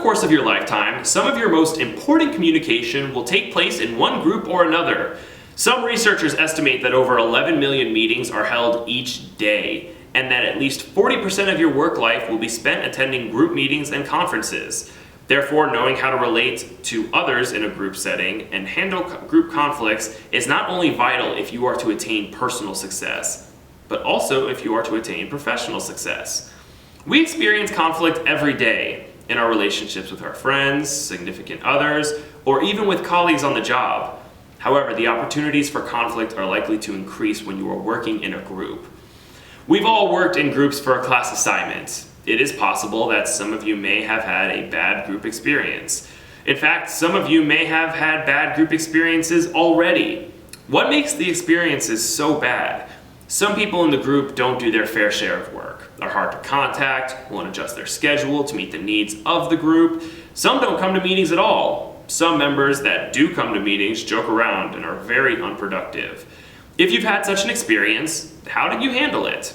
course of your lifetime, some of your most important communication will take place in one group or another. Some researchers estimate that over 11 million meetings are held each day, and that at least 40% of your work life will be spent attending group meetings and conferences. Therefore, knowing how to relate to others in a group setting and handle group conflicts is not only vital if you are to attain personal success, but also if you are to attain professional success. We experience conflict every day in our relationships with our friends, significant others, or even with colleagues on the job. However, the opportunities for conflict are likely to increase when you are working in a group. We've all worked in groups for a class assignment. It is possible that some of you may have had a bad group experience. In fact, some of you may have had bad group experiences already. What makes the experiences so bad? Some people in the group don't do their fair share of work, are hard to contact, won't adjust their schedule to meet the needs of the group. Some don't come to meetings at all. Some members that do come to meetings joke around and are very unproductive. If you've had such an experience, how did you handle it?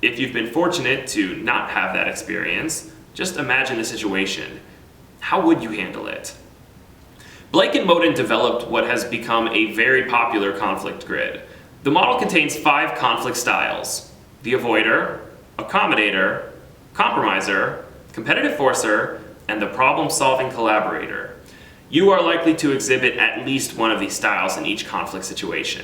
If you've been fortunate to not have that experience, just imagine the situation. How would you handle it? Blake and Moten developed what has become a very popular conflict grid. The model contains 5 conflict styles: the avoider, accommodator, compromiser, competitive forcer, and the problem-solving collaborator. You are likely to exhibit at least one of these styles in each conflict situation.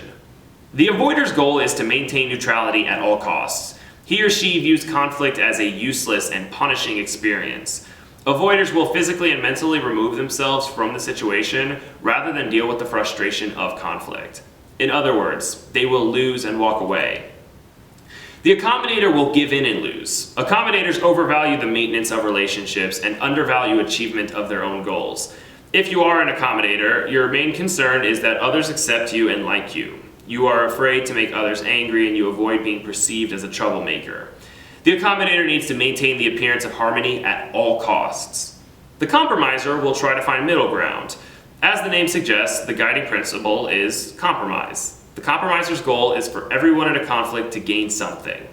The avoider's goal is to maintain neutrality at all costs. He or she views conflict as a useless and punishing experience. Avoiders will physically and mentally remove themselves from the situation rather than deal with the frustration of conflict. In other words, they will lose and walk away. The accommodator will give in and lose. Accommodators overvalue the maintenance of relationships and undervalue achievement of their own goals. If you are an accommodator, your main concern is that others accept you and like you. You are afraid to make others angry and you avoid being perceived as a troublemaker. The accommodator needs to maintain the appearance of harmony at all costs. The compromiser will try to find middle ground. As the name suggests, the guiding principle is compromise. The compromiser's goal is for everyone in a conflict to gain something.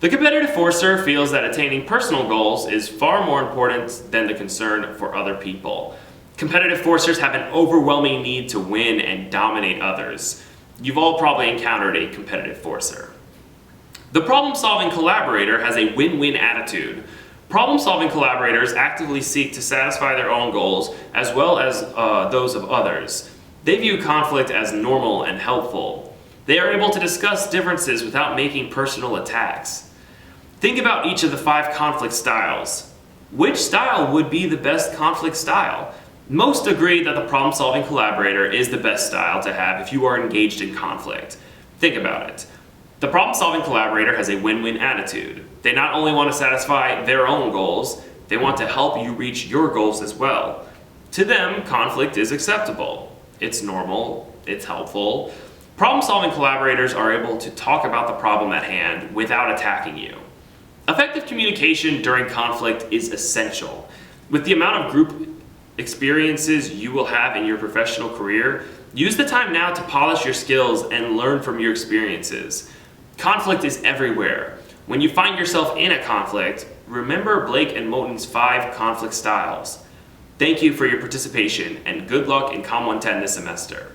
The competitive forcer feels that attaining personal goals is far more important than the concern for other people. Competitive forcers have an overwhelming need to win and dominate others. You've all probably encountered a competitive forcer. The problem-solving collaborator has a win-win attitude. Problem-solving collaborators actively seek to satisfy their own goals as well as those of others. They view conflict as normal and helpful. They are able to discuss differences without making personal attacks. Think about each of the 5 conflict styles. Which style would be the best conflict style? Most agree that the problem-solving collaborator is the best style to have if you are engaged in conflict. Think about it. The problem-solving collaborator has a win-win attitude. They not only want to satisfy their own goals, they want to help you reach your goals as well. To them, conflict is acceptable. It's normal, it's helpful. Problem-solving collaborators are able to talk about the problem at hand without attacking you. Effective communication during conflict is essential. With the amount of group experiences you will have in your professional career, use the time now to polish your skills and learn from your experiences. Conflict is everywhere. When you find yourself in a conflict, remember Blake and Moten's 5 conflict styles. Thank you for your participation and good luck in Com 110 this semester.